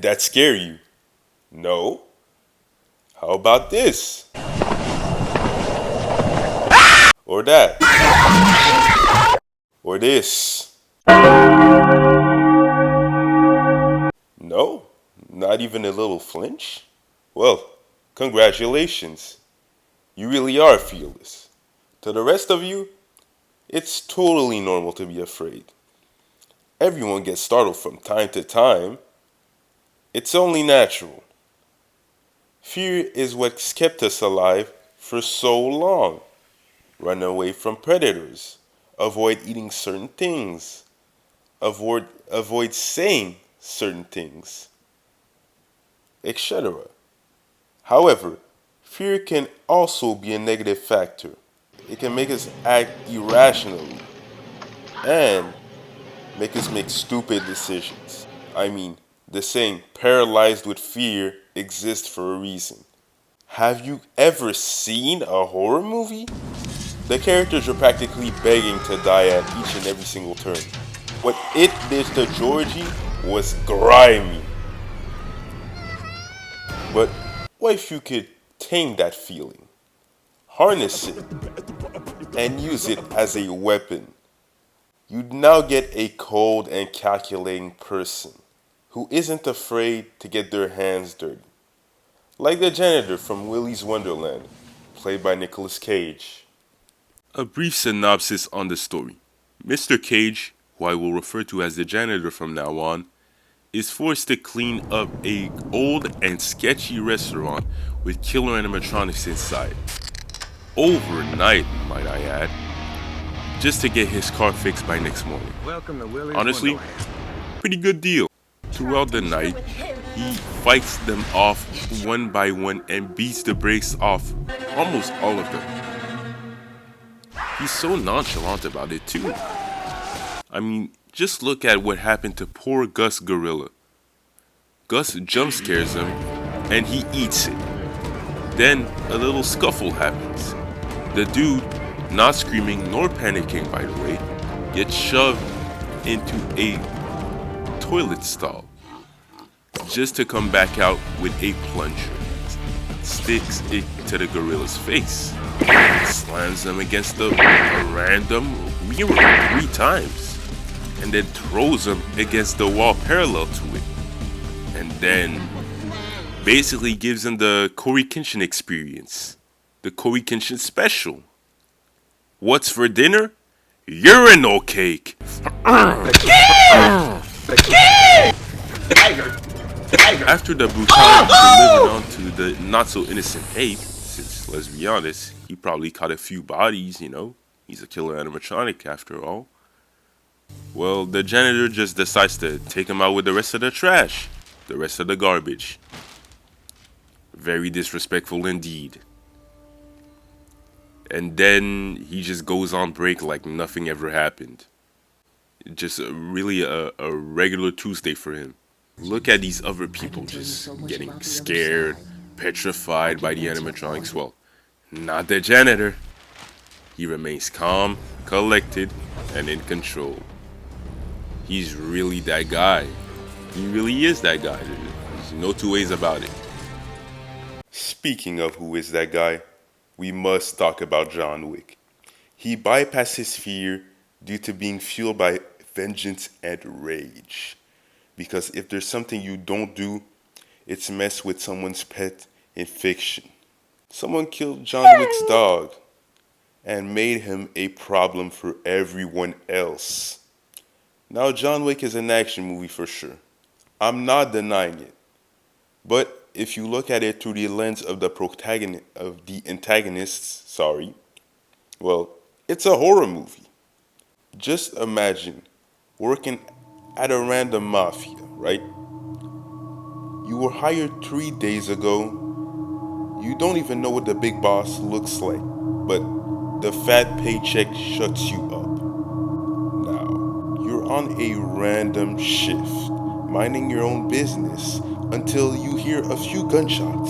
that scare you? No? How about this? Or that? Or this? No? Not even a little flinch? Well, congratulations. You really are fearless. To the rest of you, it's totally normal to be afraid. Everyone gets startled from time to time. It's only natural. Fear is what's kept us alive for so long. Run away from predators. Avoid eating certain things. Avoid saying certain things, etc. However, fear can also be a negative factor. It can make us act irrationally and make us make stupid decisions. I mean, the saying paralyzed with fear exists for a reason. Have you ever seen a horror movie? The characters are practically begging to die at each and every single turn. What it did to Georgie was grimy. But what if you could tame that feeling, harness it, and use it as a weapon? You'd now get a cold and calculating person who isn't afraid to get their hands dirty. Like the janitor from Willy's Wonderland, played by Nicolas Cage. A brief synopsis on the story. Mr. Cage, who I will refer to as the janitor from now on, is forced to clean up a old and sketchy restaurant with killer animatronics inside. Overnight, might I add, just to get his car fixed by next morning. Welcome to Willy's Honestly, Wonderland. pretty good deal. Throughout the night, he fights them off one by one and beats the brakes off almost all of them. He's so nonchalant about it too. I mean, just look at what happened to poor Gus Gorilla. Gus jump scares him and he eats it. Then a little scuffle happens. The dude, not screaming nor panicking by the way, gets shoved into a toilet stall just to come back out with a plunger. Sticks it to the gorilla's face, slams him against a random mirror 3 times, and then throws him against the wall parallel to it, and then basically gives him the Corey Kenshin experience, the Corey Kenshin special. What's for dinner? Urinal cake. After the brutality delivered onto the not-so-innocent ape, since, let's be honest, he probably caught a few bodies, you know, he's a killer animatronic after all. Well, the janitor just decides to take him out with the rest of the trash, the rest of the garbage. Very disrespectful indeed. And then he just goes on break like nothing ever happened. Just really a regular Tuesday for him. Look at these other people just getting scared, petrified by the animatronics. Well, not the janitor. He remains calm, collected, and in control. He's really that guy. He really is that guy. There's no two ways about it. Speaking of who is that guy, we must talk about John Wick. He bypasses fear due to being fueled by vengeance and rage. Because if there's something you don't do, it's mess with someone's pet in fiction. Someone killed John Wick's dog and made him a problem for everyone else. Now John Wick is an action movie for sure. I'm not denying it. But if you look at it through the lens of the antagonists, well, it's a horror movie. Just imagine working at a random mafia, right? You were hired 3 days ago. You don't even know what the big boss looks like, but the fat paycheck shuts you up. Now, you're on a random shift, minding your own business until you hear a few gunshots.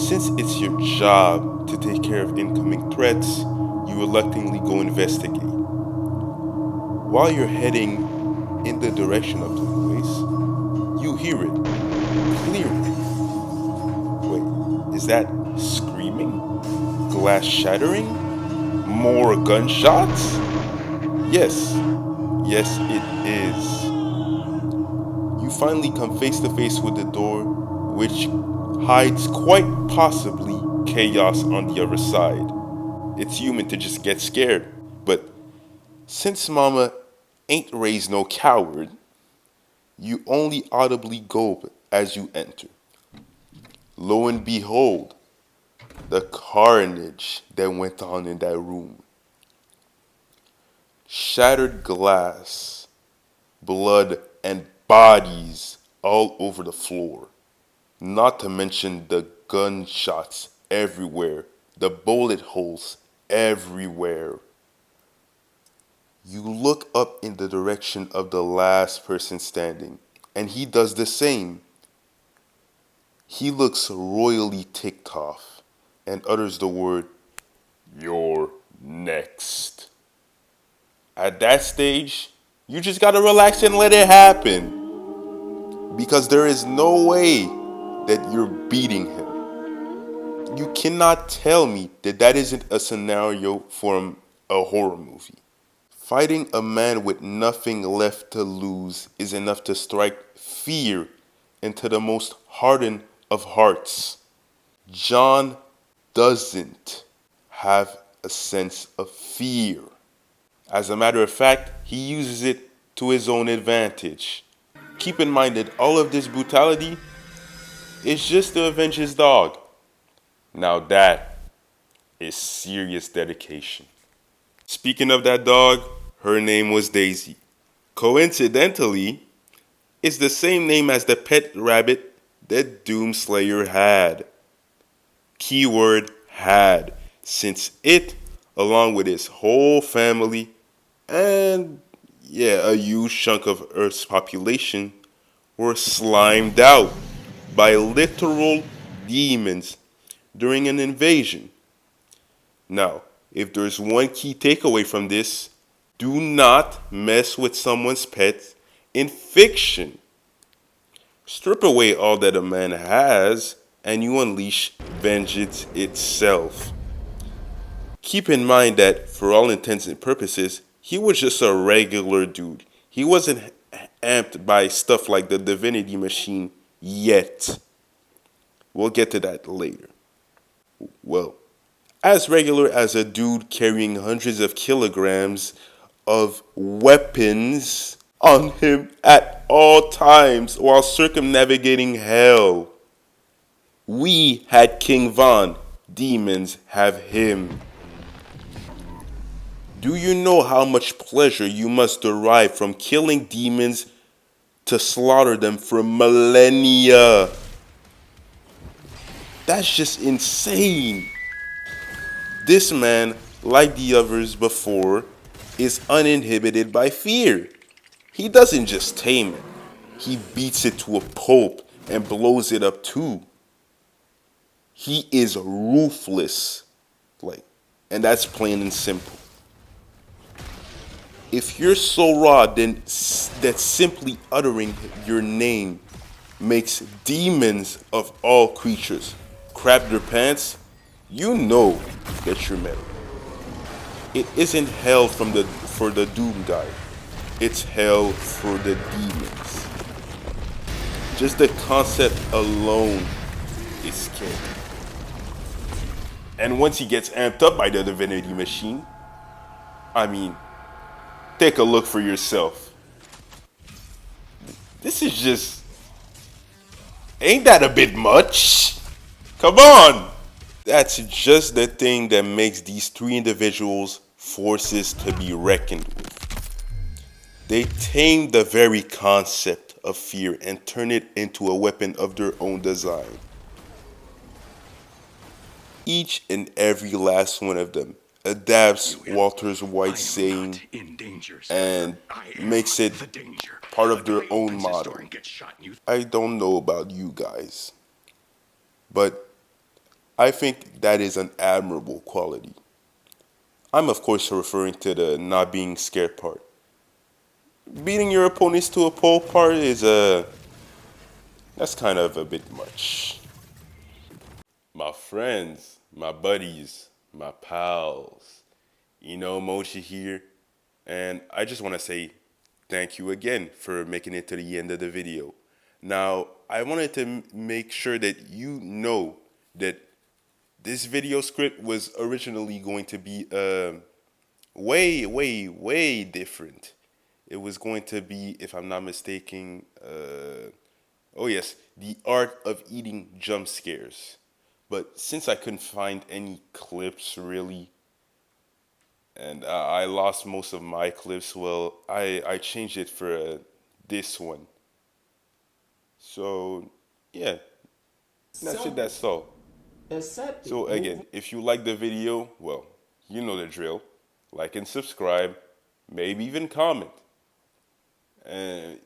Since it's your job to take care of incoming threats, you reluctantly go investigate. While you're heading in the direction of the noise, You hear it clearly. Wait, is that screaming? Glass shattering? More gunshots? Yes, yes, it is. You finally come face to face with the door, which hides quite possibly chaos on the other side. It's human to just get scared, but since Mama ain't raised no coward, you only audibly gulp as you enter. Lo and behold, the carnage that went on in that room. Shattered glass, blood, and bodies all over the floor. Not to mention the gunshots everywhere, the bullet holes everywhere. You look up in the direction of the last person standing, and he does the same. He looks royally ticked off and utters the word, "You're next." At that stage, you just gotta relax and let it happen. Because there is no way that you're beating him. You cannot tell me that that isn't a scenario from a horror movie. Fighting a man with nothing left to lose is enough to strike fear into the most hardened of hearts. John doesn't have a sense of fear. As a matter of fact, he uses it to his own advantage. Keep in mind that all of this brutality is just to avenge his dog. Now that is serious dedication. Speaking of that dog, her name was Daisy. Coincidentally, it's the same name as the pet rabbit that Doomslayer had. Keyword had, since it, along with his whole family, and yeah, a huge chunk of Earth's population, were slimed out by literal demons during an invasion. Now, if there's one key takeaway from this, do not mess with someone's pet in fiction. Strip away all that a man has, and you unleash vengeance itself. Keep in mind that, for all intents and purposes, he was just a regular dude. He wasn't amped by stuff like the divinity machine yet. We'll get to that later. Well, as regular as a dude carrying hundreds of kilograms of weapons on him at all times while circumnavigating hell. We had King Von, demons have him. Do you know how much pleasure you must derive from killing demons to slaughter them for millennia? That's just insane. This man, like the others before, is uninhibited by fear. He doesn't just tame it, he beats it to a pulp and blows it up too. He is ruthless, and that's plain and simple. If you're so raw, then that simply uttering your name makes demons of all creatures crap their pants, you know that you're metal. It isn't hell for the Doom guy. It's hell for the demons. Just the concept alone is scary. And once he gets amped up by the divinity machine, I mean, take a look for yourself. This is just... Ain't that a bit much? Come on! That's just the thing that makes these three individuals forces to be reckoned with. They tame the very concept of fear and turn it into a weapon of their own design. Each and every last one of them adapts Walter White's saying and makes it part of their own motto. I don't know about you guys, but I think that is an admirable quality. I'm of course referring to the not being scared part. Beating your opponents to a pulp part is That's kind of a bit much. My friends, my buddies, my pals, Mochi here, and I just want to say thank you again for making it to the end of the video. Now, I wanted to make sure that you know that this video script was originally going to be way, way, way different. It was going to be, if I'm not mistaken, oh yes, the art of eating jump scares. But since I couldn't find any clips really, and I lost most of my clips, well, I changed it for this one. So, yeah, that's all. So again, if you like the video, well, you know the drill. Like and subscribe, maybe even comment. And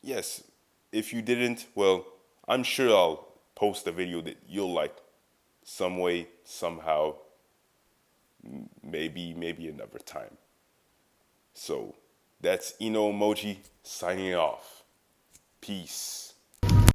yes, if you didn't, well, I'm sure I'll post a video that you'll like some way, somehow, maybe another time. So that's Eno Emoji signing off. Peace.